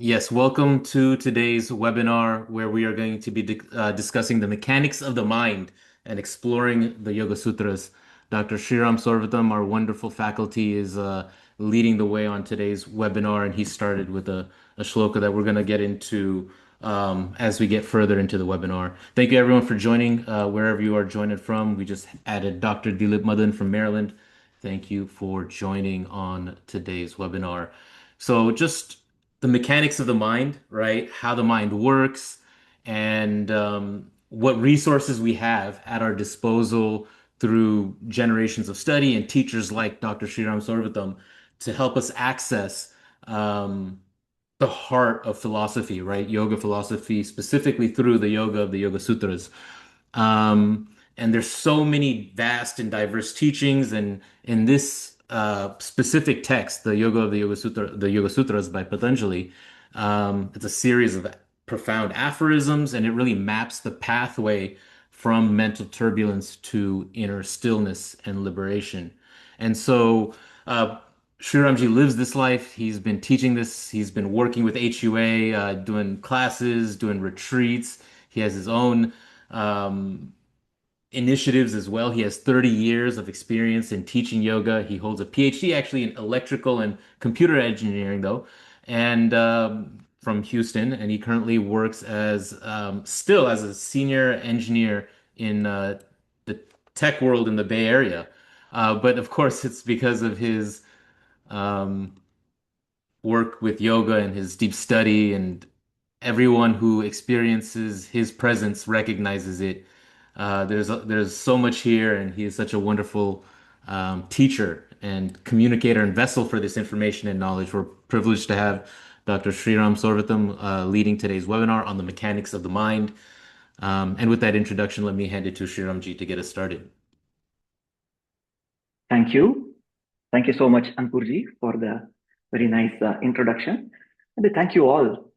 Yes, welcome to today's webinar where we are going to be discussing the mechanics of the mind and exploring the Yoga Sutras. Dr. Sriram Sorvatam, our wonderful faculty, is leading the way on today's webinar, and he started with a shloka that we're going to get into as we get further into the webinar. Thank you, everyone, for joining wherever you are joining from. We just added Dr. Dilip Madan from Maryland. Thank you for joining on today's webinar. So, just the mechanics of the mind, right? How the mind works, and what resources we have at our disposal through generations of study and teachers like Dr. Sriram Sorvatam to help us access the heart of philosophy, right? Yoga philosophy, specifically through the yoga of the Yoga Sutras. And there's so many vast and diverse teachings, and in this specific text, the Yoga of the Yoga Sutra, the Yoga Sutras by Patanjali, it's a series of profound aphorisms, and it really maps the pathway from mental turbulence to inner stillness and liberation. And so, Sri Ramji lives this life. He's been teaching this. He's been working with HUA, doing classes, doing retreats. He has his own initiatives as well. He has 30 years of experience in teaching yoga. He holds a PhD actually in electrical and computer engineering, though, and from Houston. And he currently works as still as a senior engineer in the tech world in the Bay Area. But of course, it's because of his um, work with yoga and his deep study, and everyone who experiences his presence recognizes it. There's so much here, and he is such a wonderful teacher and communicator and vessel for this information and knowledge. We're privileged to have Dr. Sriram Sorvatam leading today's webinar on the mechanics of the mind. And with that introduction, let me hand it to Sriramji to get us started. Thank you. Thank you so much, Ankurji, for the very nice introduction. And thank you all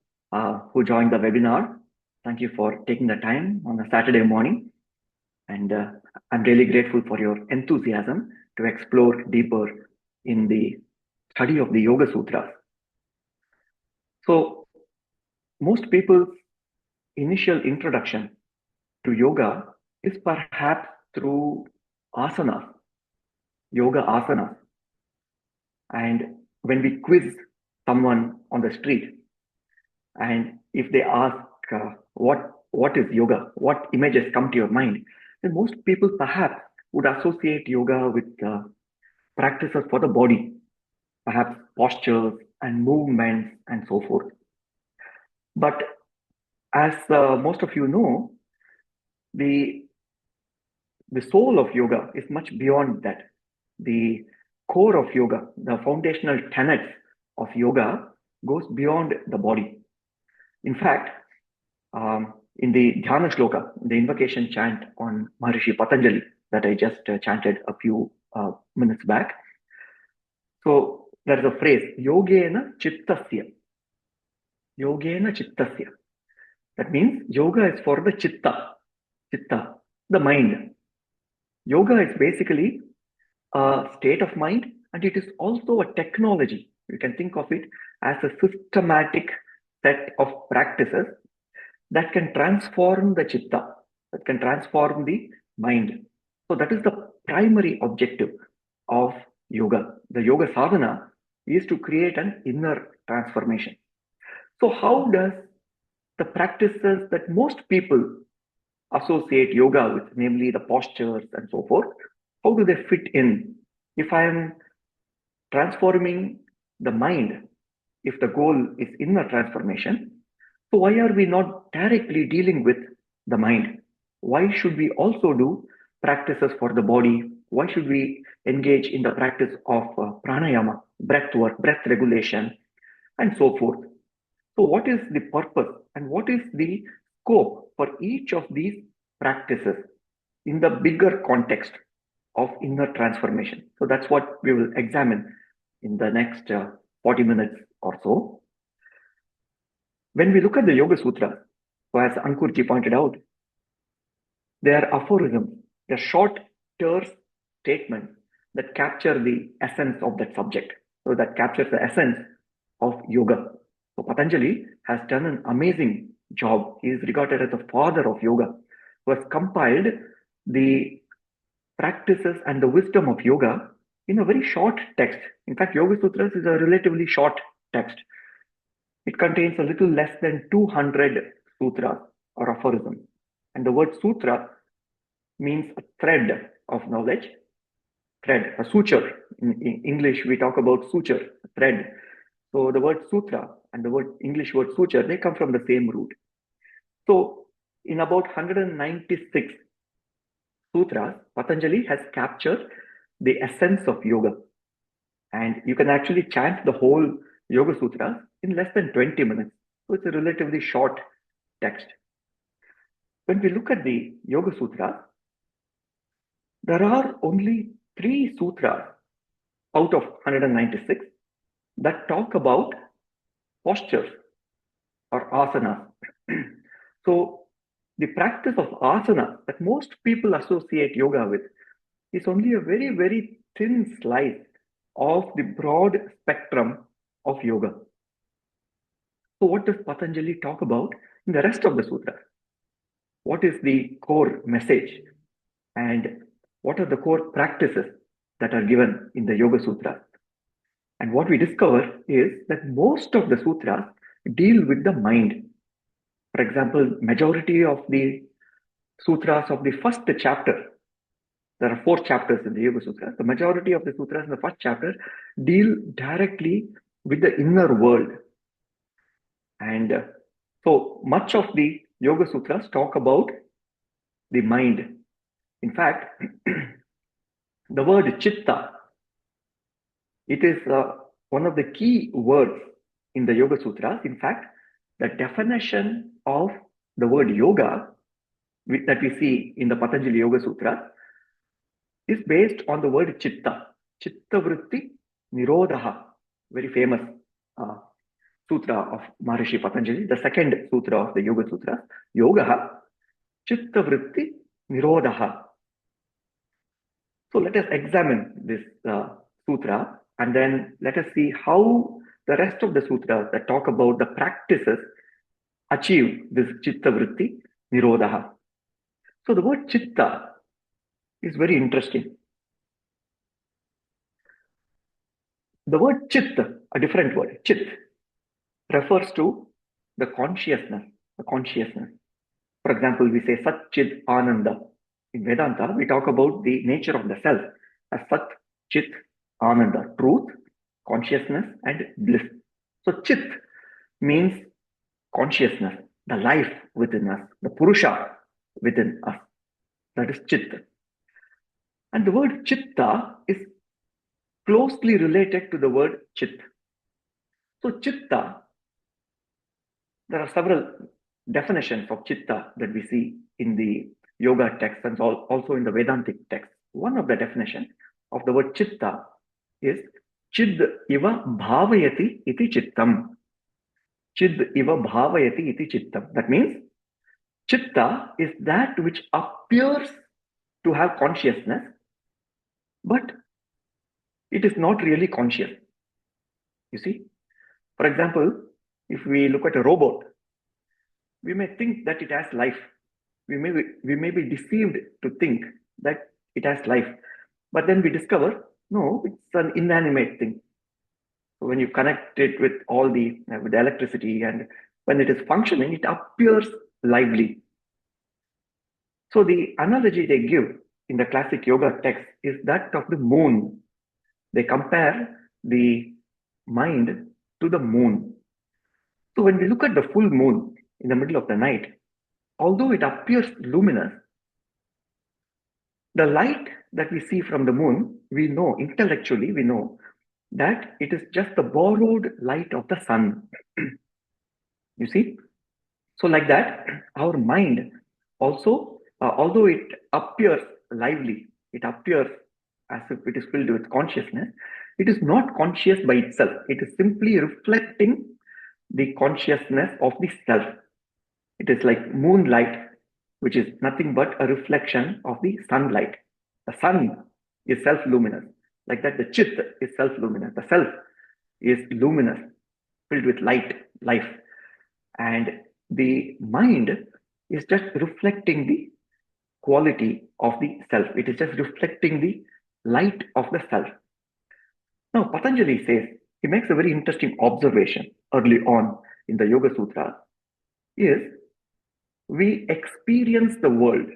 who joined the webinar. Thank you for taking the time on a Saturday morning. And I'm really grateful for your enthusiasm to explore deeper in the study of the Yoga Sutras. So most people's initial introduction to yoga is perhaps through asanas, yoga asanas. And when we quiz someone on the street, and if they ask what is yoga, what images come to your mind, then most people perhaps would associate yoga with practices for the body, perhaps postures and movements and so forth. But as most of you know, the soul of yoga is much beyond that. The core of yoga, the foundational tenets of yoga goes beyond the body. In fact, in the Dhyana Shloka, the invocation chant on Maharishi Patanjali that I just chanted a few minutes back. So there is a phrase, Yogena Chittasya. Yogena Chittasya. That means yoga is for the Chitta. Chitta, the mind. Yoga is basically a state of mind, and it is also a technology. You can think of it as a systematic set of practices that can transform the chitta, that can transform the mind. So that is the primary objective of yoga. The yoga sadhana is to create an inner transformation. So how does the practices that most people associate yoga with, namely the postures and so forth, how do they fit in? If I am transforming the mind, if the goal is inner transformation, so why are we not directly dealing with the mind? Why should we also do practices for the body? Why should we engage in the practice of pranayama, breath work, breath regulation, and so forth? So what is the purpose and what is the scope for each of these practices in the bigger context of inner transformation? So that's what we will examine in the next 40 minutes or so. When we look at the Yoga Sutra, so as Ankurji pointed out, they are aphorisms, they're short, terse statements that capture the essence of that subject. So that captures the essence of yoga. So Patanjali has done an amazing job. He is regarded as the father of yoga, who has compiled the practices and the wisdom of yoga in a very short text. In fact, Yoga Sutras is a relatively short text. It contains a little less than 200 sutras or aphorisms. And the word sutra means a thread of knowledge, thread, a suture. In English, we talk about suture, thread. So the word sutra and the word English word suture, they come from the same root. So in about 196 sutras, Patanjali has captured the essence of yoga. And you can actually chant the whole Yoga Sutras in less than 20 minutes. So it's a relatively short text. When we look at the Yoga Sutras, there are only 3 sutras out of 196 that talk about postures or asanas. So the practice of asana that most people associate yoga with is only a very, very thin slice of the broad spectrum of yoga. So what does Patanjali talk about in the rest of the sutra? What is the core message? And what are the core practices that are given in the Yoga Sutra? And what we discover is that most of the sutras deal with the mind. For example, majority of the sutras of the first chapter, there are 4 chapters in the Yoga Sutra. The majority of the sutras in the first chapter deal directly with the inner world. And so much of the Yoga Sutras talk about the mind. In fact, the word Chitta, it is one of the key words in the Yoga Sutras. In fact, the definition of the word yoga that we see in the Patanjali Yoga Sutra is based on the word Chitta. Chitta Vritti Nirodha, very famous sutra of Maharishi Patanjali, the second sutra of the Yoga Sutra. Yoga, Chitta Vritti Nirodha. So let us examine this sutra and then let us see how the rest of the sutras that talk about the practices achieve this Chitta Vritti Nirodha. So the word Chitta is very interesting. The word Chit, a different word, Chit, refers to the consciousness, the consciousness. For example, we say Sat Chit Ananda. In Vedanta, we talk about the nature of the self as Sat Chit Ananda, truth, consciousness, and bliss. So Chit means consciousness, the life within us, the Purusha within us. That is Chitta. And the word Chitta is closely related to the word Chit. So Chitta, there are several definitions of Chitta that we see in the yoga text and also in the Vedantic text. One of the definitions of the word Chitta is Chid iva bhavayati iti chittam. Chid iva bhavayati iti chittam. That means Chitta is that which appears to have consciousness, but it is not really conscious. You see? For example, if we look at a robot, we may think that it has life. We may be deceived to think that it has life. But then we discover, no, it's an inanimate thing. So when you connect it with all with the electricity and when it is functioning, it appears lively. So the analogy they give in the classic yoga text is that of the moon. They compare the mind to the moon. So when we look at the full moon in the middle of the night, although it appears luminous, the light that we see from the moon, we know, intellectually, we know that it is just the borrowed light of the sun. You see? So like that, our mind also, although it appears lively, it appears as if it is filled with consciousness, it is not conscious by itself. It is simply reflecting the consciousness of the self. It is like moonlight, which is nothing but a reflection of the sunlight. The sun is self-luminous. Like that, the Chit is self-luminous. The self is luminous. filled with life. And the mind is just reflecting the quality of the self. It is just reflecting the light of the self. Now, Patanjali says, he makes a very interesting observation early on in the Yoga Sutra, is we experience the world,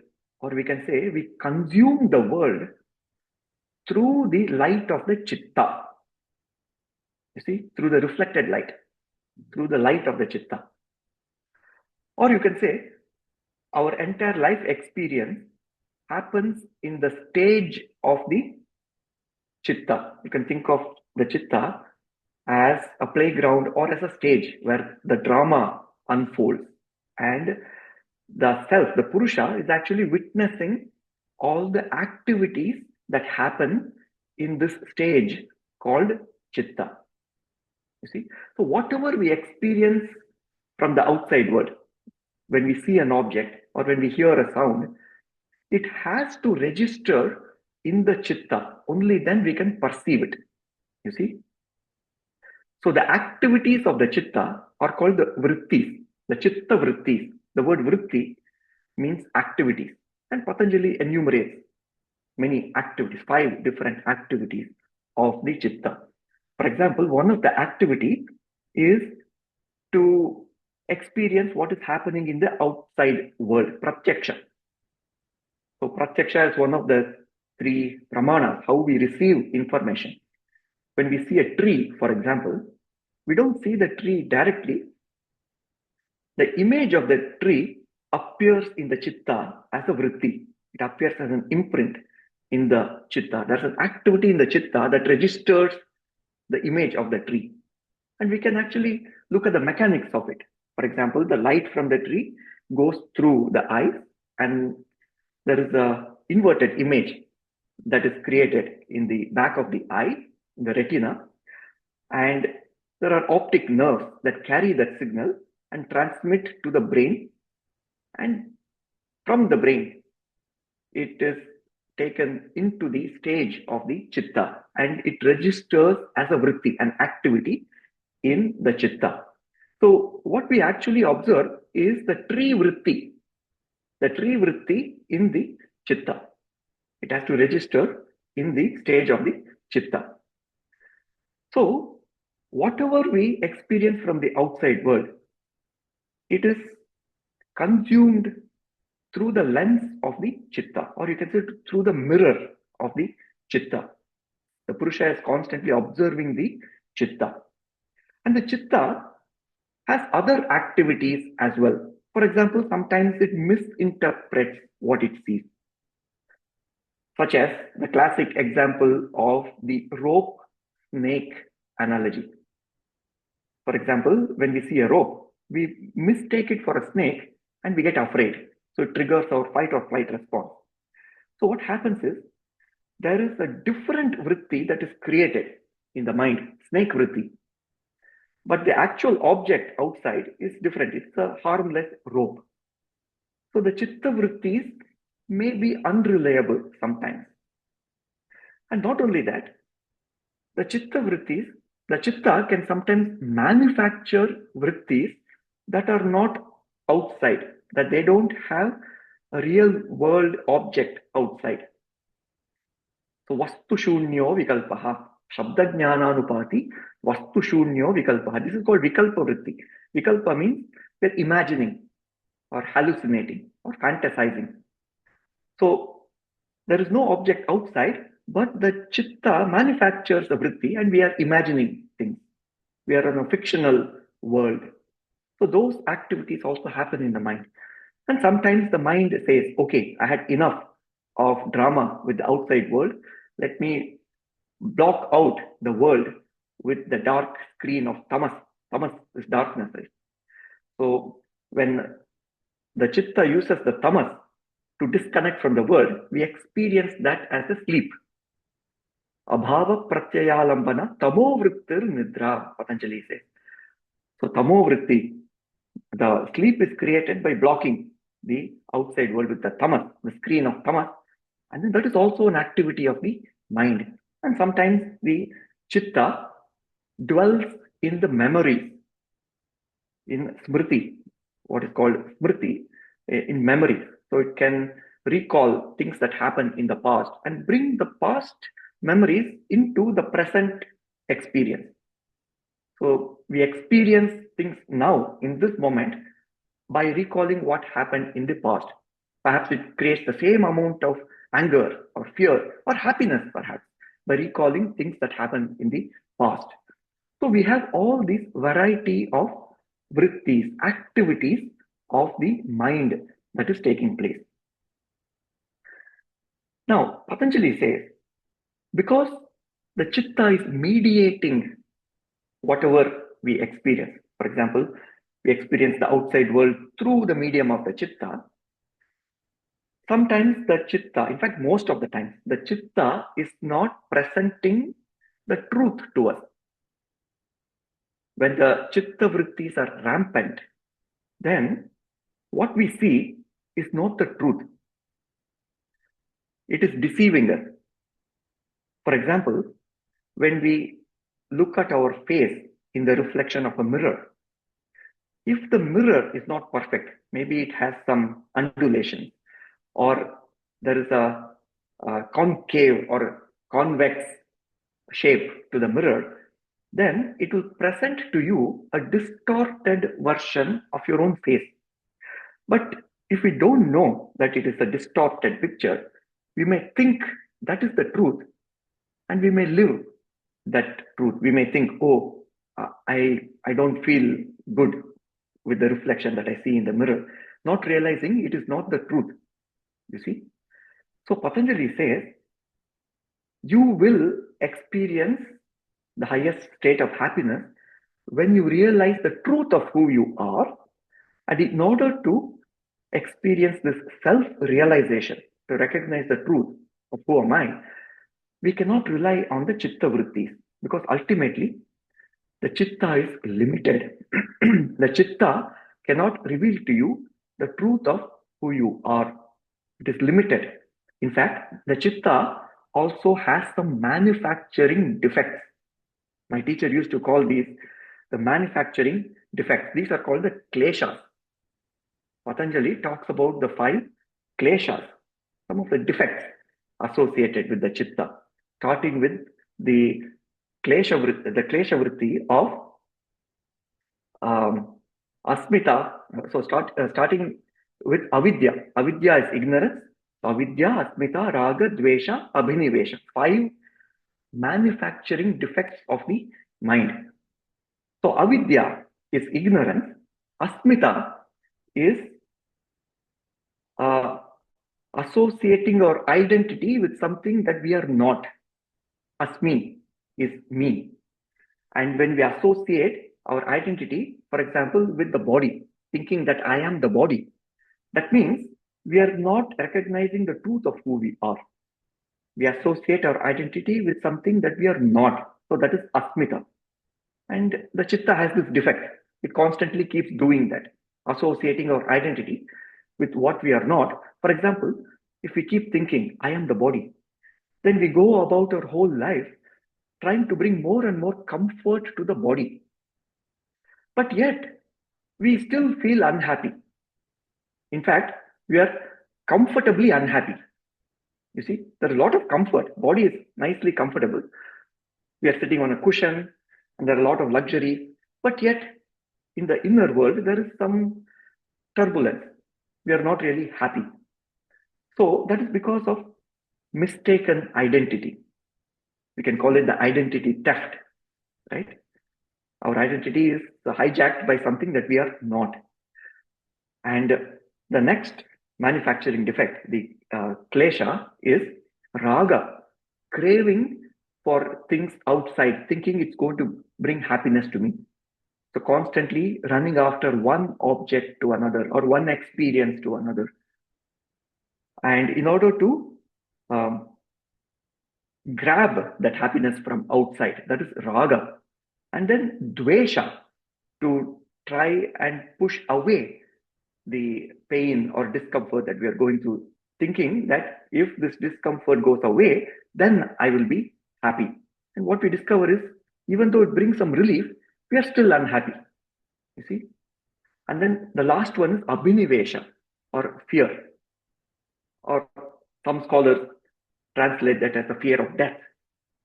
or we can say we consume the world through the light of the Chitta. You see, through the reflected light, through the light of the Chitta. Or you can say our entire life experience happens in the stage of the Chitta. You can think of the Chitta as a playground or as a stage where the drama unfolds. And the self, the Purusha, is actually witnessing all the activities that happen in this stage called Chitta. You see, so whatever we experience from the outside world, when we see an object or when we hear a sound, it has to register in the Chitta. Only then we can perceive it. You see? So the activities of the Chitta are called the vrittis, the Chitta vrittis. The word vritti means activities. And Patanjali enumerates many activities, 5 different activities of the Chitta. For example, one of the activities is to experience what is happening in the outside world, pratyaksha. So pratyaksha is one of the 3 pramanas, how we receive information. When we see a tree, for example, we don't see the tree directly. The image of the tree appears in the Chitta as a vritti. It appears as an imprint in the Chitta. There's an activity in the Chitta that registers the image of the tree. And we can actually look at the mechanics of it. For example, the light from the tree goes through the eyes, and there is a inverted image that is created in the back of the eye, in the retina. And there are optic nerves that carry that signal and transmit to the brain. And from the brain, it is taken into the stage of the Chitta, and it registers as a vritti, an activity in the Chitta. So what we actually observe is the tree vritti in the Chitta. It has to register in the stage of the Chitta. So whatever we experience from the outside world, it is consumed through the lens of the Chitta, or you can say through the mirror of the Chitta. The Purusha is constantly observing the Chitta. And the Chitta has other activities as well. For example, sometimes it misinterprets what it sees, such as the classic example of the rope snake analogy. For example, when we see a rope, we mistake it for a snake and we get afraid. So it triggers our fight or flight response. So what happens is there is a different vritti that is created in the mind, snake vritti. But the actual object outside is different. It's a harmless rope. So the chitta vrittis may be unreliable sometimes. And not only that, the chitta can sometimes manufacture vrittis that are not outside, that they don't have a real world object outside. So vastu shunyo vikalpaha, shabda jnananupati, vastu shunyo vikalpaha. This is called vikalpa vritti. Vikalpa means we're imagining or hallucinating or fantasizing. So there is no object outside, but the chitta manufactures a vritti and we are imagining things. We are in a fictional world. So those activities also happen in the mind. And sometimes the mind says, okay, I had enough of drama with the outside world. Let me block out the world with the dark screen of tamas. Tamas is darkness. Right? So when the chitta uses the tamas to disconnect from the world, we experience that as a sleep. Abhava pratyayalambana tamo vrittir nidra, Patanjali says. So tamo vritti, the sleep is created by blocking the outside world with the tamas, the screen of tamas. And then that is also an activity of the mind. And sometimes the chitta dwells in the memories in smriti, what is called smriti, in memory. So it can recall things that happened in the past and bring the past memories into the present experience. So we experience things now in this moment by recalling what happened in the past. Perhaps it creates the same amount of anger or fear or happiness, perhaps, by recalling things that happened in the past. So we have all these variety of vrittis, activities of the mind that is taking place. Now, Patanjali says, because the chitta is mediating whatever we experience. For example, we experience the outside world through the medium of the chitta. Sometimes the chitta, in fact, most of the time, the chitta is not presenting the truth to us. When the chitta vrittis are rampant, then what we see is not the truth. It is deceiving us. For example, when we look at our face in the reflection of a mirror, if the mirror is not perfect, maybe it has some undulation, or there is a concave or convex shape to the mirror, then it will present to you a distorted version of your own face. But if we don't know that it is a distorted picture, we may think that is the truth and we may live that truth. We may think, oh, I don't feel good with the reflection that I see in the mirror, not realizing it is not the truth. You see? So Patanjali says, you will experience the highest state of happiness when you realize the truth of who you are. And in order to experience this self-realization, to recognize the truth of who am I, we cannot rely on the chitta vrittis, because ultimately the chitta is limited. The chitta cannot reveal to you the truth of who you are. It is limited. In fact, the chitta also has some manufacturing defects. My teacher used to call these the manufacturing defects. These are called the kleshas. Patanjali talks about the 5 kleshas, some of the defects associated with the chitta, starting with the klesha vritti of asmita. So starting with avidya. Avidya is ignorance. Avidya, asmita, raga, dvesha, abhinivesha. 5 manufacturing defects of the mind. So avidya is ignorance. Asmita is associating our identity with something that we are not. Asmi is me. And when we associate our identity, for example, with the body, thinking that I am the body, that means we are not recognizing the truth of who we are. We associate our identity with something that we are not. So that is asmita. And the chitta has this defect. It constantly keeps doing that, associating our identity with what we are not. For example, if we keep thinking, I am the body, then we go about our whole life trying to bring more and more comfort to the body. But yet, we still feel unhappy. In fact, we are comfortably unhappy. You see, there's a lot of comfort. Body is nicely comfortable. We are sitting on a cushion and there are a lot of luxury. But yet, in the inner world, there is some turbulence. We are not really happy. So that is because of mistaken identity. We can call it the identity theft, right? Our identity is hijacked by something that we are not. And the next manufacturing defect, the klesha, is raga, craving for things outside, thinking it's going to bring happiness to me. So constantly running after one object to another or one experience to another. And in order to grab that happiness from outside, that is raga. And then dvesha, to try and push away the pain or discomfort that we are going through, thinking that if this discomfort goes away, then I will be happy. And what we discover is, even though it brings some relief, we are still unhappy. You see? And then the last one is abhinivesha, or fear, or some scholars translate that as a fear of death.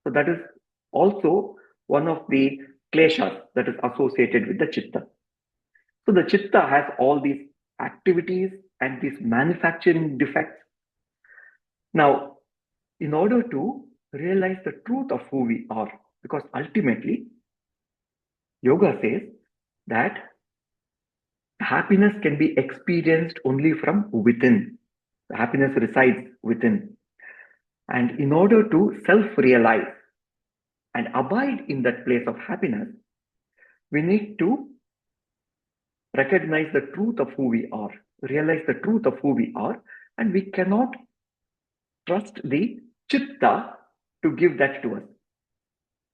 So that is also one of the kleshas that is associated with the chitta. So the chitta has all these activities and these manufacturing defects. Now, in order to realize the truth of who we are, because ultimately, yoga says that happiness can be experienced only from within. The happiness resides within. And in order to self-realize and abide in that place of happiness, we need to recognize the truth of who we are, realize the truth of who we are, and we cannot trust the chitta to give that to us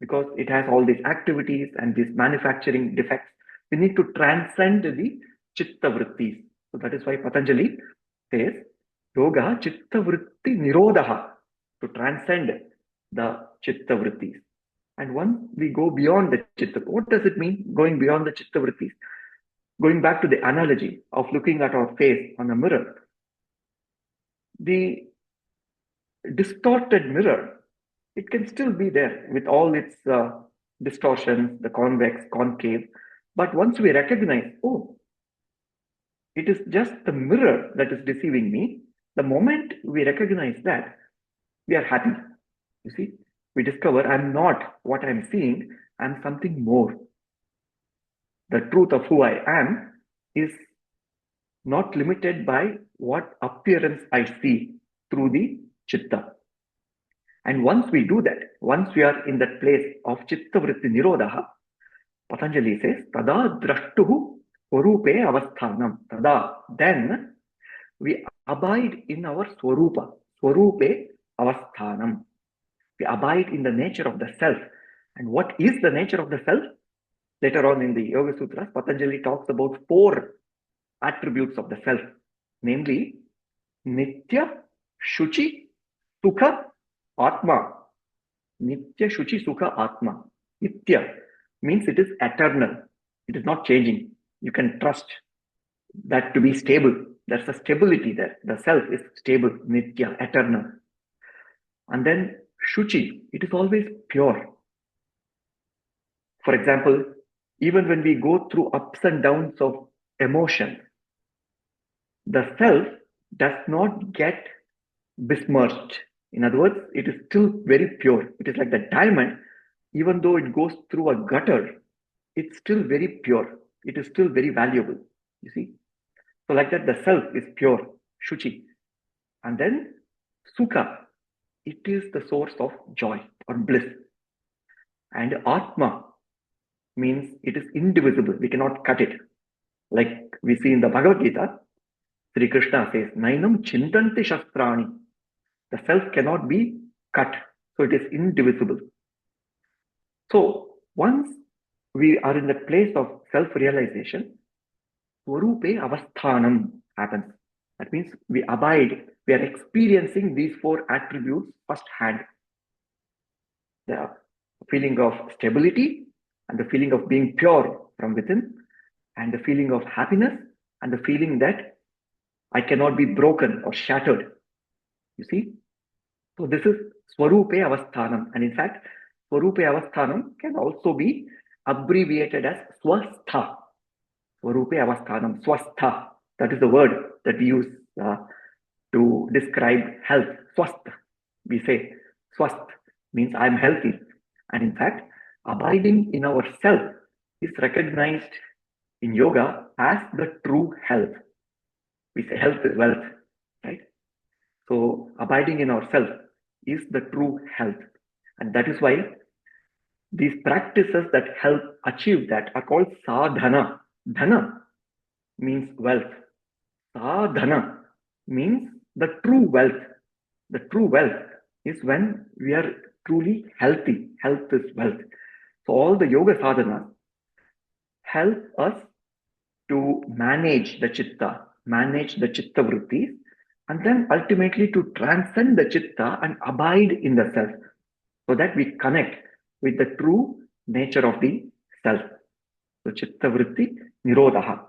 because it has all these activities and these manufacturing defects. We need to transcend the chitta vrittis. So that is why Patanjali says, yoga chitta vritti nirodha, to transcend the chitta vrittis. And once we go beyond the chitta, what does it mean, going beyond the chitta vrittis? Going back to the analogy of looking at our face on a mirror, the distorted mirror, it can still be there with all its distortions, the convex, concave. But once we recognize, oh, it is just the mirror that is deceiving me, the moment we recognize that, we are happy. You see, we discover I'm not what I'm seeing, I'm something more. The truth of who I am is not limited by what appearance I see through the chitta. And once we do that, once we are in that place of chitta vritti nirodha, Patanjali says, tada drashtuhu swarupe avasthanam. Tada, then we abide in our swarupa, swarupe avasthanam. We abide in the nature of the self. And what is the nature of the self? Later on in the Yoga Sutras, Patanjali talks about 4 attributes of the self, namely Nitya, Shuchi, Sukha, Atma. Nitya, Shuchi, Sukha, Atma. Nitya means it is eternal. It is not changing. You can trust that to be stable. There's a stability there. The self is stable, Nitya, eternal. And then Shuchi, it is always pure. For example, even when we go through ups and downs of emotion, the self does not get besmirched. In other words, it is still very pure. It is like the diamond, even though it goes through a gutter, it's still very pure. It is still very valuable. You see? So, like that, the self is pure, Shuchi. And then Sukha, it is the source of joy or bliss. And Atma means it is indivisible. We cannot cut it. Like we see in the Bhagavad Gita, Sri Krishna says, Nainam chintanti shastrani. The self cannot be cut. So it is indivisible. So once we are in the place of self-realization, swarupe avasthanam happens. That means we abide, we are experiencing these 4 attributes firsthand. The feeling of stability, and the feeling of being pure from within, and the feeling of happiness, and the feeling that I cannot be broken or shattered. You see? So this is Swarupe Avasthanam. And in fact, Swarupe Avasthanam can also be abbreviated as Swastha. Swarupe Avasthanam, Swastha. That is the word that we use to describe health. Swastha. We say Swasth means I am healthy. And in fact, abiding in ourself is recognized in yoga as the true health. We say health is wealth, right? So abiding in ourself is the true health. And that is why these practices that help achieve that are called sadhana. Dhana means wealth. Sadhana means the true wealth. The true wealth is when we are truly healthy. Health is wealth. So all the yoga sadhanas help us to manage the chitta vrittis, and then ultimately to transcend the chitta and abide in the self, so that we connect with the true nature of the self. So chitta vritti nirodha.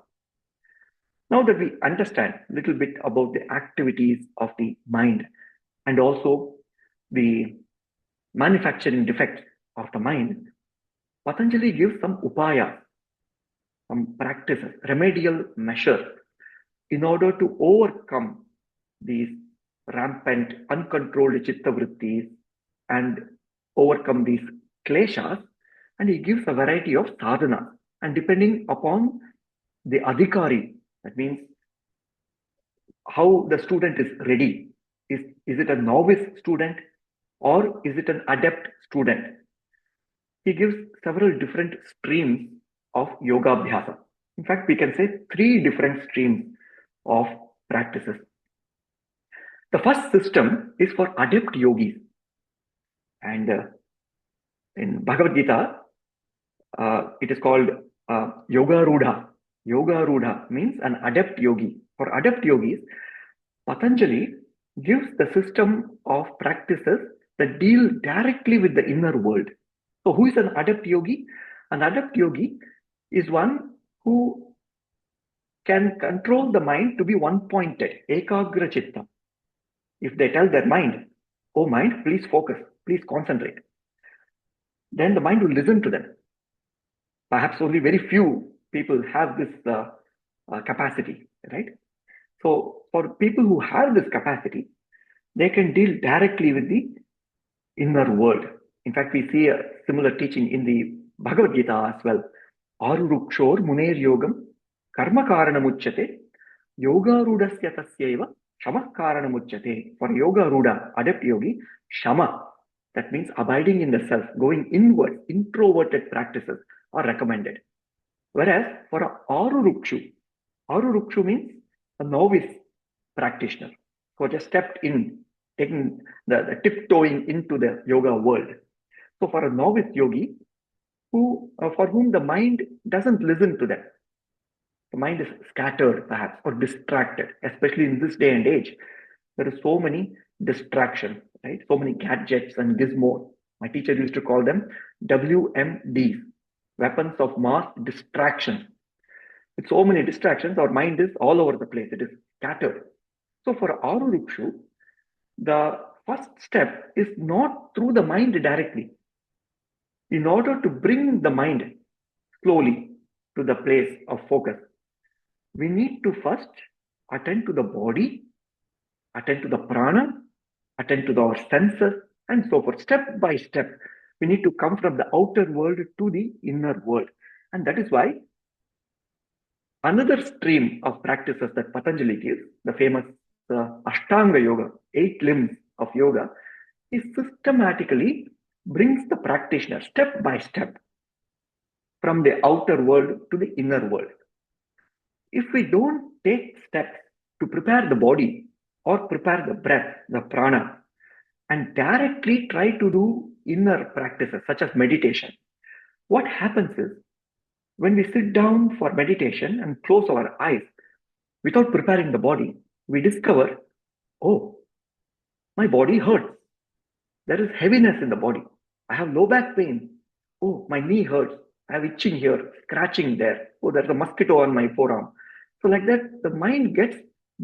Now that we understand a little bit about the activities of the mind and also the manufacturing defects of the mind, Patanjali gives some upaya, some practices, remedial measures in order to overcome these rampant, uncontrolled chitta vrittis and overcome these kleshas. And he gives a variety of sadhana. And depending upon the adhikari, that means how the student is ready. Is it a novice student or is it an adept student? He gives several different streams of yoga abhyasa. In fact, we can say 3 different streams of practices. The first system is for adept yogis. And in Bhagavad Gita, it is called Yoga Rudha. Yoga Rudha means an adept yogi. For adept yogis, Patanjali gives the system of practices that deal directly with the inner world. So who is an adept yogi? An adept yogi is one who can control the mind to be one-pointed, ekagra chitta. If they tell their mind, oh mind, please focus, please concentrate, then the mind will listen to them. Perhaps only very few people have this capacity, right? So for people who have this capacity, they can deal directly with the inner world. In fact, we see a similar teaching in the Bhagavad Gita as well. Arurukshor muner yogam karma karanamuchyate yoga rudasya tasyeva shama karanamuchyate. For yoga ruda, adept yogi, shama, that means abiding in the self, going inward, introverted practices are recommended. Whereas for a arurukshu means a novice practitioner who just stepped in, taking the tiptoeing into the yoga world. So for a novice yogi, for whom the mind doesn't listen to them, the mind is scattered perhaps or distracted, especially in this day and age. There are so many distractions, right? So many gadgets and gizmos. My teacher used to call them WMDs, weapons of mass distraction. With so many distractions, our mind is all over the place. It is scattered. So for Arurukshu, the first step is not through the mind directly. In order to bring the mind slowly to the place of focus, we need to first attend to the body, attend to the prana, attend to our senses, and so forth. Step by step, we need to come from the outer world to the inner world. And that is why another stream of practices that Patanjali gives, the famous Ashtanga yoga, 8 limbs of yoga, is systematically brings the practitioner step by step from the outer world to the inner world. If we don't take steps to prepare the body or prepare the breath, the prana, and directly try to do inner practices such as meditation, what happens is when we sit down for meditation and close our eyes without preparing the body, we discover, oh, my body hurts. There is heaviness in the body. I have low back pain. Oh, my knee hurts. I have itching here, scratching there. Oh, there's a mosquito on my forearm. So like that, the mind gets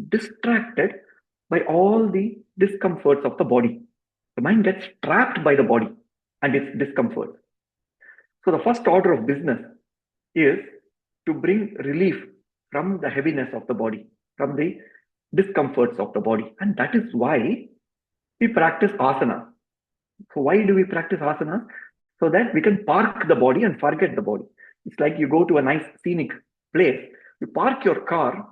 distracted by all the discomforts of the body. The mind gets trapped by the body and its discomfort. So the first order of business is to bring relief from the heaviness of the body, from the discomforts of the body. And that is why we practice asana. So why do we practice asana? So that we can park the body and forget the body. It's like you go to a nice scenic place, you park your car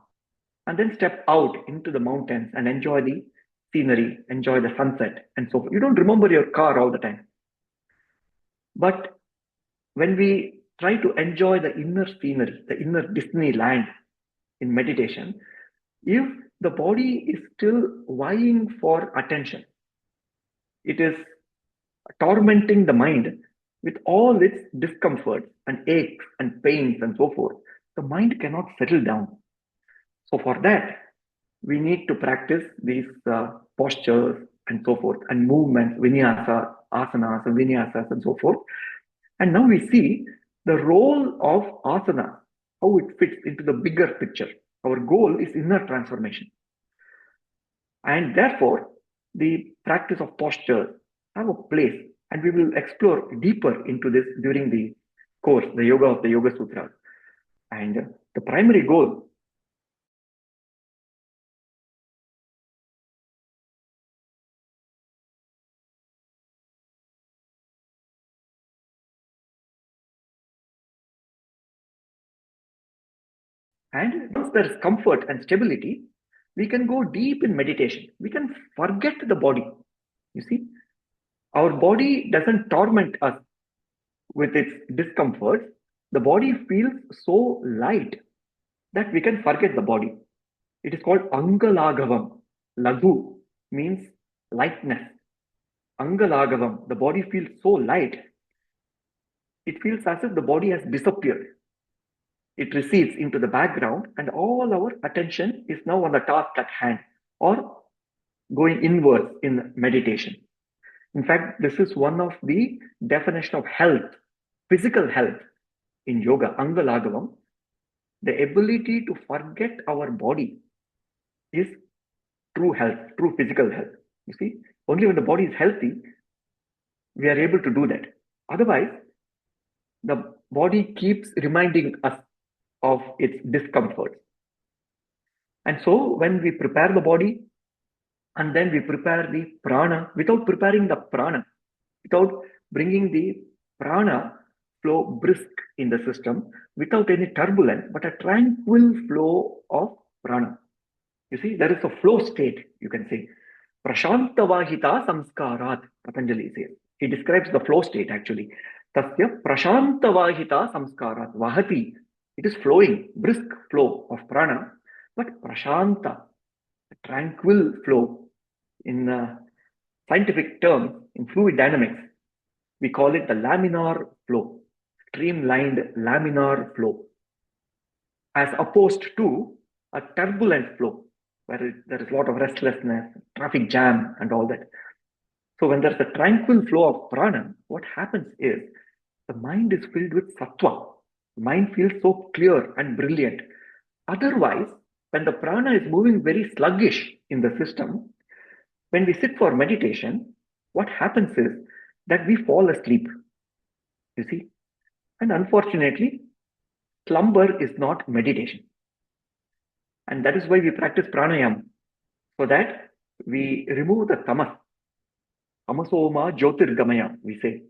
and then step out into the mountains and enjoy the scenery, enjoy the sunset and so forth. You don't remember your car all the time. But when we try to enjoy the inner scenery, the inner Disneyland in meditation, if the body is still vying for attention, it is tormenting the mind with all its discomforts and aches and pains and so forth, the mind cannot settle down. So for that, we need to practice these postures and so forth and movements, vinyasa, asanas and vinyasas and so forth. And now we see the role of asana, how it fits into the bigger picture Our goal is inner transformation. And therefore, the practice of posture have a place, and we will explore deeper into this during the course, the yoga of the Yoga Sutras. And the primary goal and once there is comfort and stability, we can go deep in meditation. We can forget the body. You see, our body doesn't torment us with its discomfort. The body feels so light that we can forget the body. It is called Angalagavam. Laghu means lightness. Angalagavam, the body feels so light, it feels as if the body has disappeared. It recedes into the background, and all our attention is now on the task at hand or going inwards in meditation. In fact, this is one of the definition of health, physical health in yoga, Angalagavam. The ability to forget our body is true health, true physical health. You see, only when the body is healthy, we are able to do that. Otherwise, the body keeps reminding us of its discomfort. And so when we prepare the body and then we prepare the prana, without preparing the prana, without bringing the prana flow brisk in the system, without any turbulence, but a tranquil flow of prana. You see, there is a flow state, you can say. Prashantavahita samskarat, Patanjali says. He describes the flow state actually. Tasya prashantavahita samskarat. Vahati, it is flowing, brisk flow of prana, but prashanta, tranquil flow. In scientific terms, in fluid dynamics, we call it the laminar flow, streamlined laminar flow, as opposed to a turbulent flow, where there is a lot of restlessness, traffic jam, and all that. So when there's a tranquil flow of prana, what happens is the mind is filled with sattva. The mind feels so clear and brilliant. Otherwise, when the prana is moving very sluggish in the system, when we sit for meditation, what happens is that we fall asleep. You see? And unfortunately, slumber is not meditation. And that is why we practice pranayama, so that we remove the tamas. Tamasoma jyotirgamaya, we say.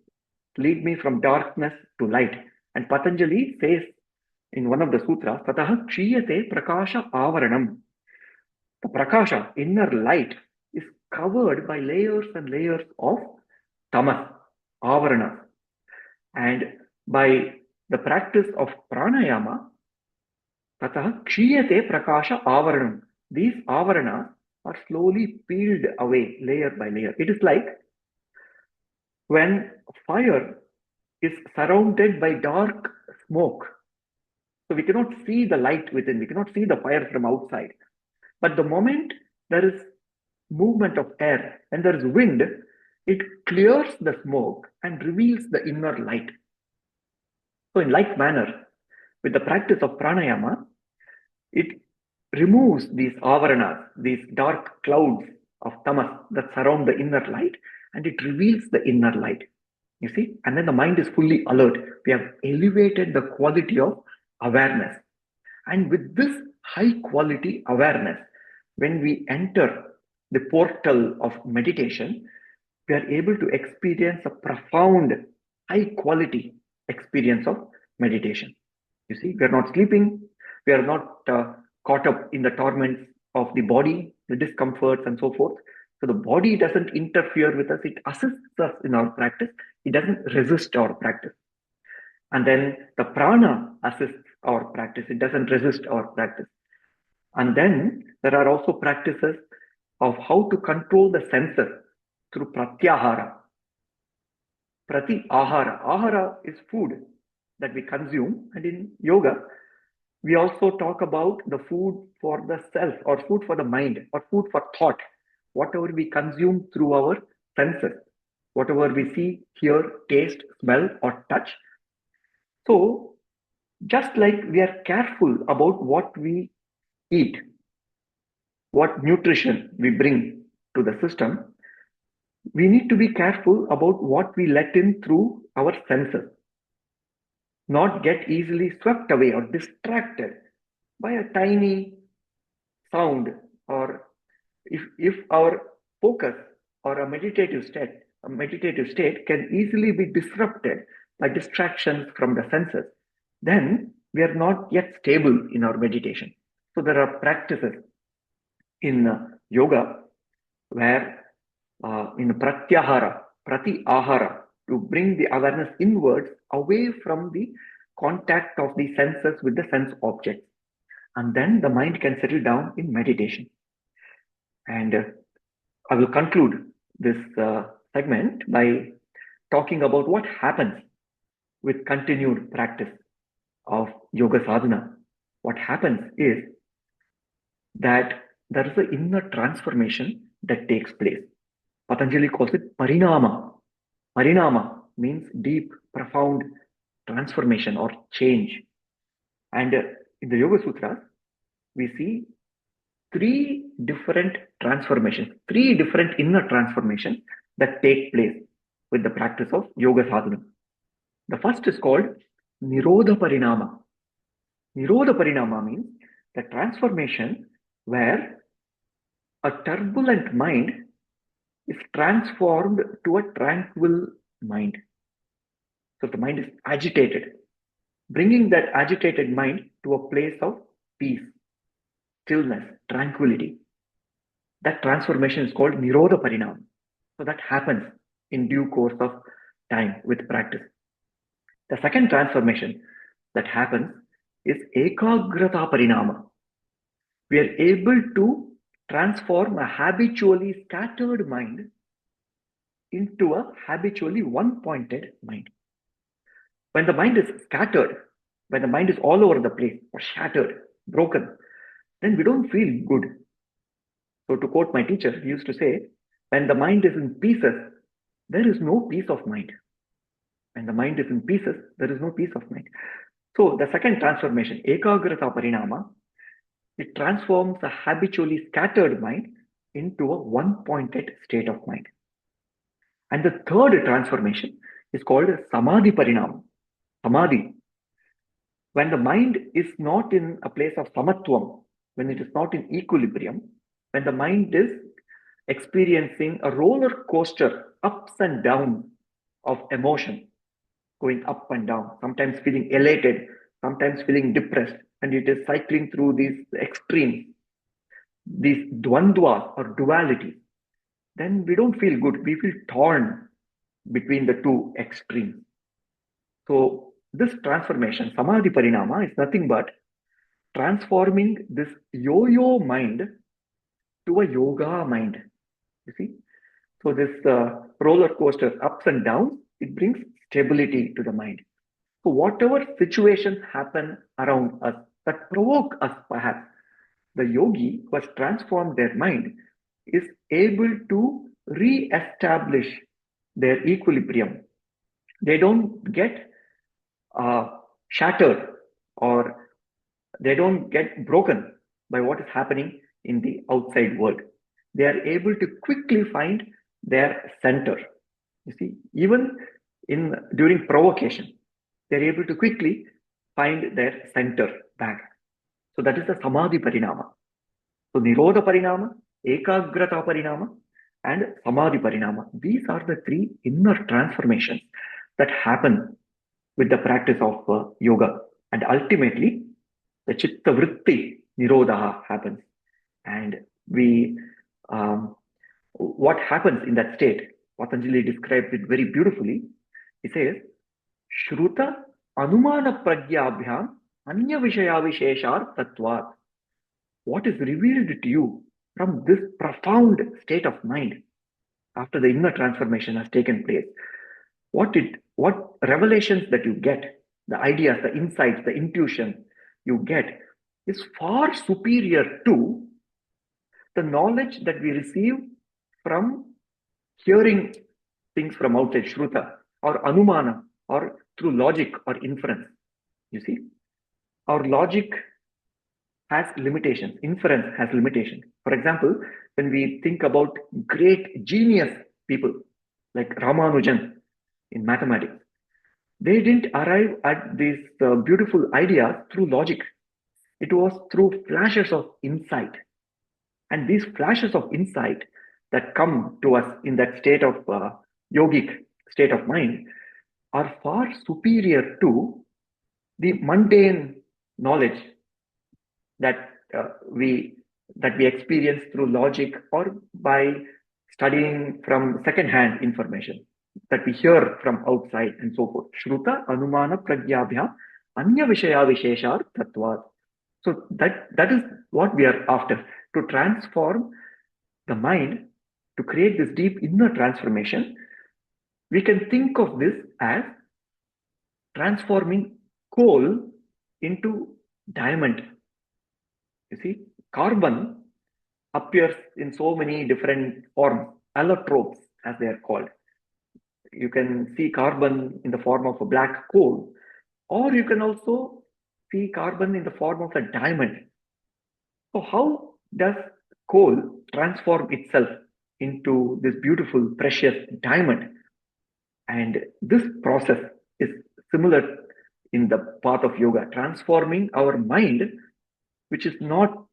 Lead me from darkness to light. And Patanjali says in one of the sutras, Tataha kshiyate prakasha avaranam. The prakasha, inner light, is covered by layers and layers of tamas, avarana. And by the practice of pranayama, Tataha kshiyate prakasha avaranam. These avaranas are slowly peeled away layer by layer. It is like when fire is surrounded by dark smoke. So we cannot see the light within, we cannot see the fire from outside. But the moment there is movement of air and there is wind, it clears the smoke and reveals the inner light. So in like manner, with the practice of pranayama, it removes these avaranas, these dark clouds of tamas that surround the inner light, and it reveals the inner light. You see, and then the mind is fully alert. We have elevated the quality of awareness. And with this high quality awareness, when we enter the portal of meditation, we are able to experience a profound, high quality experience of meditation. You see, we are not sleeping, we are not caught up in the torments of the body, the discomforts, and so forth. So the body doesn't interfere with us, it assists us in our practice, it doesn't resist our practice. And then the prana assists our practice, it doesn't resist our practice. And then there are also practices of how to control the senses through pratyahara. Pratyahara. Ahara is food that we consume, and in yoga, we also talk about the food for the self, or food for the mind, or food for thought. Whatever we consume through our senses, whatever we see, hear, taste, smell, or touch. So, just like we are careful about what we eat, what nutrition we bring to the system, we need to be careful about what we let in through our senses, not get easily swept away or distracted by a tiny sound, or if our focus or a meditative state can easily be disrupted by distractions from the senses, then we are not yet stable in our meditation. So there are practices in yoga where in Pratyahara, to bring the awareness inwards away from the contact of the senses with the sense objects. And then the mind can settle down in meditation. And I will conclude this segment by talking about what happens with continued practice of yoga sadhana. What happens is that there is an inner transformation that takes place. Patanjali calls it parinama. Parinama means deep, profound transformation or change. And in the Yoga Sutras, we see three different transformations, three different inner transformations that take place with the practice of yoga sadhana. The first is called Nirodha Parinama. Nirodha Parinama means the transformation where a turbulent mind is transformed to a tranquil mind. So the mind is agitated, bringing that agitated mind to a place of peace, stillness, tranquility. That transformation is called Nirodha Parinama. So that happens in due course of time with practice. The second transformation that happens is Ekagrata Parinama. We are able to transform a habitually scattered mind into a habitually one-pointed mind. When the mind is scattered, when the mind is all over the place or shattered, broken, then we don't feel good. So to quote my teacher, he used to say, when the mind is in pieces, there is no peace of mind. When the mind is in pieces, there is no peace of mind. So the second transformation, Ekagrata Parinama, it transforms a habitually scattered mind into a one-pointed state of mind. And the third transformation is called Samadhi Parinama. Samadhi. When the mind is not in a place of samatvam, when it is not in equilibrium, when the mind is experiencing a roller coaster, ups and downs of emotion, going up and down, sometimes feeling elated, sometimes feeling depressed, and it is cycling through these extremes, these dvandvas or dualities, then we don't feel good. We feel torn between the two extremes. So this transformation, Samadhi Parinama, is nothing but transforming this yo-yo mind to a yoga mind. You see? So this roller coaster, ups and downs, it brings stability to the mind. So whatever situations happen around us that provoke us perhaps, the yogi who has transformed their mind is able to re-establish their equilibrium. They don't get shattered or they don't get broken by what is happening in the outside world. They are able to quickly find their center. You see, even during provocation, they're able to quickly find their center back. So that is the Samadhi Parinama. So Nirodha Parinama, Ekagrata Parinama, and Samadhi Parinama. These are the three inner transformations that happen with the practice of yoga. And ultimately, the Chitta Vritti Nirodha happens. And what happens in that state, Patanjali describes it very beautifully. He says, Shruta Anumana Pragyabhyam Anya Vishaya Visheshar Tattvas. What is revealed to you from this profound state of mind after the inner transformation has taken place? What revelations that you get, the ideas, the insights, the intuition you get is far superior to the knowledge that we receive from hearing things from outside, Shruta or Anumana, or through logic or inference. You see, our logic has limitations. Inference has limitations. For example, when we think about great genius people like Ramanujan in mathematics, they didn't arrive at these beautiful ideas through logic. It was through flashes of insight. And these flashes of insight that come to us in that state of yogic state of mind are far superior to the mundane knowledge that we experience through logic or by studying from second-hand information that we hear from outside and so forth. Shruta anumana pragyabhya anya vishaya visheshar tattvat. So that is what we are after, to transform the mind, to create this deep inner transformation. We can think of this as transforming coal into diamond. You see, carbon appears in so many different forms, allotropes as they are called. You can see carbon in the form of a black coal, or you can also see carbon in the form of a diamond. So, how does coal transform itself into this beautiful, precious diamond? And this process is similar in the path of yoga, transforming our mind, which is not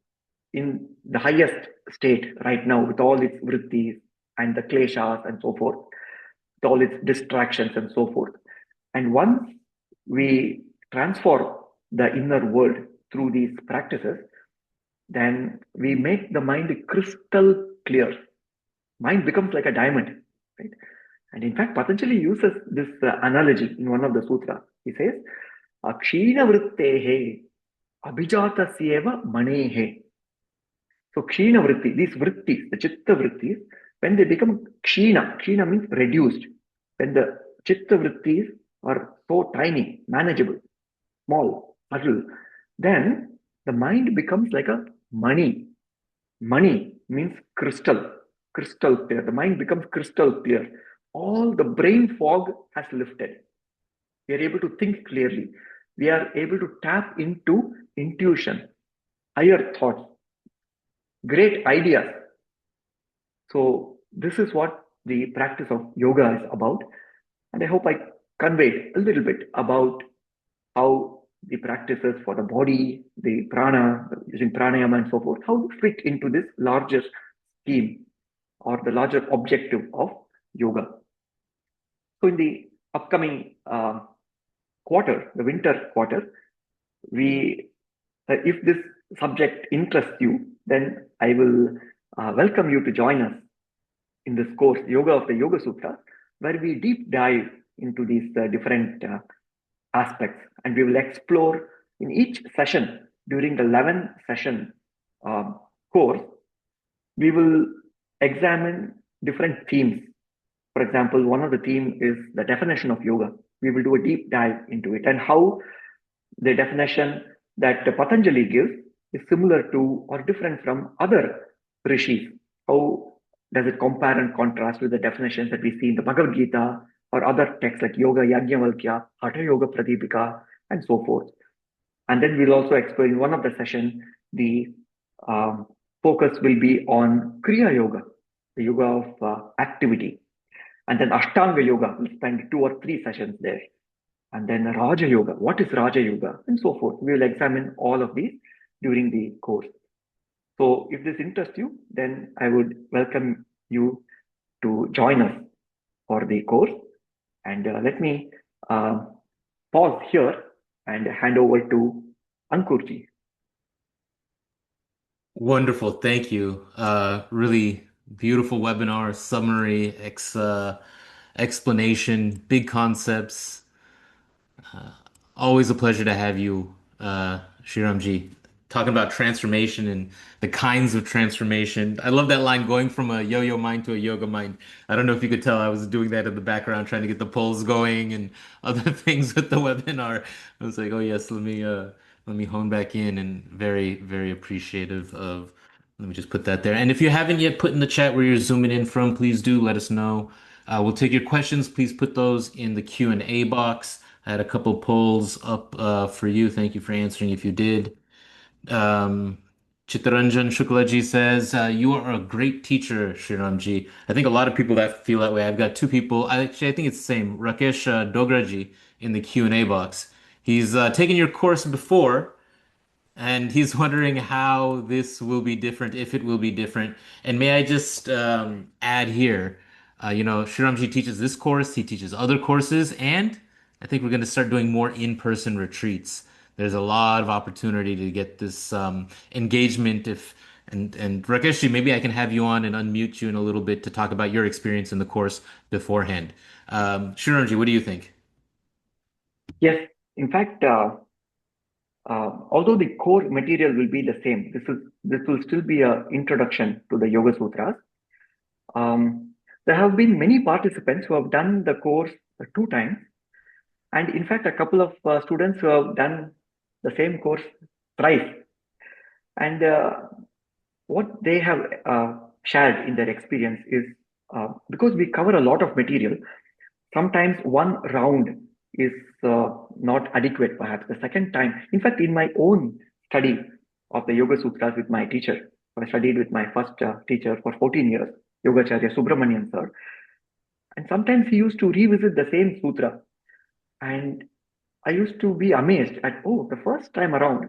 in the highest state right now with all its vrittis and the kleshas and so forth, with all its distractions and so forth. And once we transform the inner world through these practices, then we make the mind crystal clear. Mind becomes like a diamond, right? And in fact, Patanjali uses this analogy in one of the sutras. He says, "Akshina vrittehe abhijata sieva manehe." So kshina vritti, these vrittis, the chitta vrittis, when they become kshina means reduced. When the chitta vrittis are so tiny, manageable, small, subtle, then the mind becomes like a money. Money means crystal, crystal clear. The mind becomes crystal clear. All the brain fog has lifted. We are able to think clearly. We are able to tap into intuition, higher thoughts, great ideas. So, this is what the practice of yoga is about. And I hope I conveyed a little bit about how the practices for the body, the prana, using pranayama and so forth, how they fit into this larger scheme or the larger objective of yoga. So, in the upcoming quarter, the winter quarter, we if this subject interests you, then I will welcome you to join us in this course, Yoga of the Yoga Sutra, where we deep dive into these different aspects, and we will explore in each session during the 11 session course. We will examine different themes. For example, one of the themes is the definition of yoga. We will do a deep dive into it and how the definition that Patanjali gives is similar to or different from other rishis. How does it compare and contrast with the definitions that we see in the Bhagavad Gita or other texts like Yoga Yajnavalkya, Hatha Yoga Pradipika, and so forth. And then we'll also explore in one of the sessions, the focus will be on Kriya Yoga, the yoga of activity. And then Ashtanga Yoga, we'll spend 2 or 3 sessions there. And then Raja Yoga, what is Raja Yoga, and so forth. We will examine all of these during the course. So if this interests you, then I would welcome you to join us for the course. And let me pause here and hand over to Ankurji. Wonderful. Thank you. Really beautiful webinar, summary, explanation, big concepts. Always a pleasure to have you, Shriramji, talking about transformation and the kinds of transformation. I love that line, going from a yo-yo mind to a yoga mind. I don't know if you could tell I was doing that in the background, trying to get the polls going and other things with the webinar. I was like, oh yes, let me hone back in, and very, very appreciative of. Let me just put that there. And if you haven't yet put in the chat where you're zooming in from, please do let us know. We'll take your questions. Please put those in the Q&A box. I had a couple polls up for you. Thank you for answering if you did. Um, Chittaranjan Shuklaji says, you are a great teacher, Shriramji. I think a lot of people that feel that way. I've got two people. I think it's the same. Rakesh Dograji in the Q&A box. He's taken your course before, and he's wondering how this will be different, if it will be different. And may I just add here, Shriramji teaches this course, he teaches other courses, and I think we're going to start doing more in-person retreats. There's a lot of opportunity to get this engagement. If and Rakesh, maybe I can have you on and unmute you in a little bit to talk about your experience in the course beforehand. Shriramji, what do you think? Yes, in fact, although the core material will be the same, this will still be an introduction to the Yoga Sutras. There have been many participants who have done the course 2 times, and in fact, a couple of students who have done the same course thrice. And what they have shared in their experience is because we cover a lot of material, sometimes one round is not adequate, perhaps. The second time, in fact, in my own study of the Yoga Sutras with my teacher, I studied with my first teacher for 14 years, Yogacharya Subramanian sir. And sometimes he used to revisit the same sutra. And I used to be amazed at, oh, the first time around,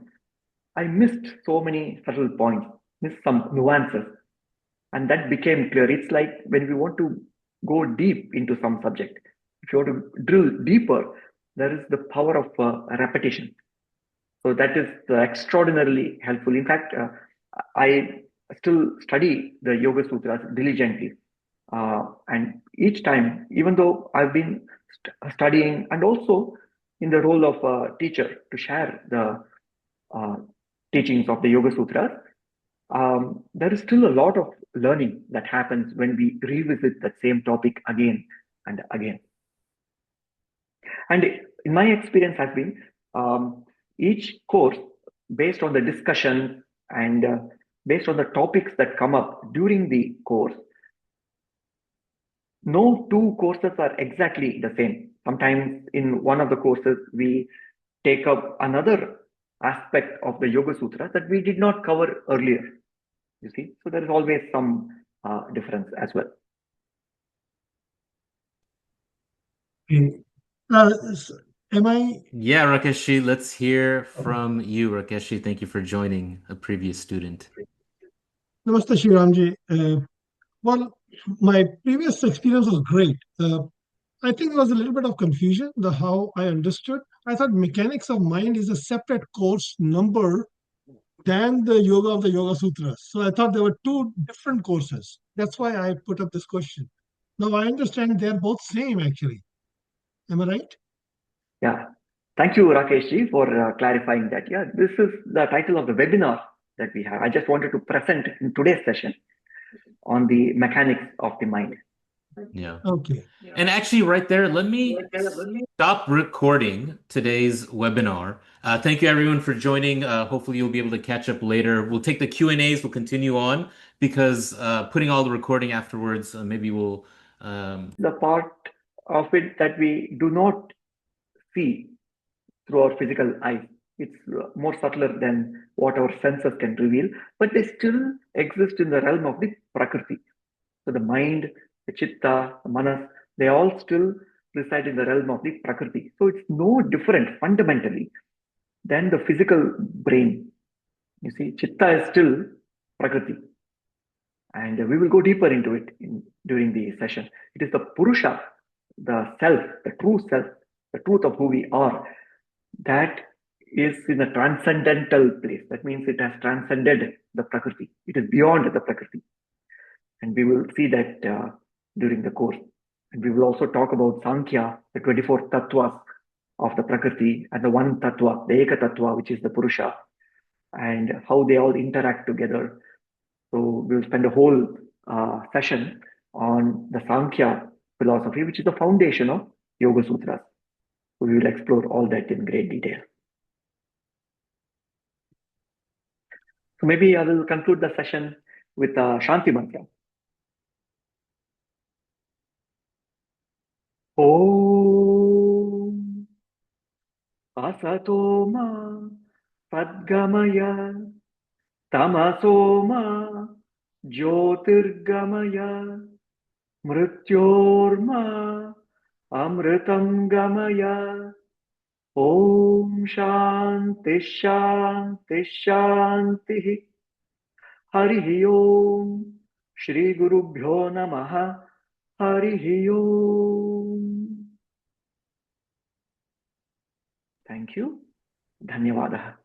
I missed so many subtle points, missed some nuances. And that became clear. It's like when we want to go deep into some subject, if you want to drill deeper, there is the power of repetition. So that is extraordinarily helpful. In fact, I still study the Yoga Sutras diligently. And each time, even though I've been studying and also in the role of a teacher to share the uh, teachings of the Yoga Sutras, there is still a lot of learning that happens when we revisit that same topic again and again. And in my experience has been each course based on the discussion and based on the topics that come up during the course, no two courses are exactly the same. Sometimes in one of the courses, we take up another aspect of the Yoga Sutra that we did not cover earlier. You see, so there is always some difference as well. Okay. Am I? Yeah, Rakeshi, let's hear from you, Rakeshi. Thank you for joining a previous student. Namaste, Shriramji. Well, my previous experience was great. I think there was a little bit of confusion, the how I understood. I thought mechanics of mind is a separate course number than the yoga of the Yoga Sutras. So I thought there were two different courses. That's why I put up this question. Now I understand they're both same actually. Am I right? Yeah. Thank you, Rakesh ji, for clarifying that. Yeah, this is the title of the webinar that we have. I just wanted to present in today's session on the mechanics of the mind. Yeah. Okay. And actually, right there, let me stop recording today's webinar. Thank you, everyone, for joining. Hopefully, you'll be able to catch up later. We'll take the Q&As. We'll continue on because putting all the recording afterwards, maybe we'll. The part of it that we do not see through our physical eyes. It's more subtler than what our senses can reveal, but they still exist in the realm of the Prakriti. So the mind, the Chitta, the Manas, they all still reside in the realm of the Prakriti. So it's no different fundamentally than the physical brain. You see, Chitta is still Prakriti. And we will go deeper into it during the session. It is the Purusha, the self, the true self, the truth of who we are, that is in a transcendental place. That means it has transcended the Prakriti. It is beyond the Prakriti. And we will see that during the course. And we will also talk about Samkhya, the 24 Tattvas of the Prakriti, and the one Tattva, the Eka Tattva, which is the Purusha, and how they all interact together. So we'll spend a whole session on the Samkhya philosophy, which is the foundation of Yoga Sutras. So we will explore all that in great detail. So maybe I will conclude the session with a Shanti mantra. Om Asato Ma Padgamaya Tamasoma Jyotirgamaya Mrityorma Amritam Gamaya Om Shanti Shanti Shanti Harihi Om Shri Gurubhyo Namaha Harihi Om. Thank you. Dhanyavadaha.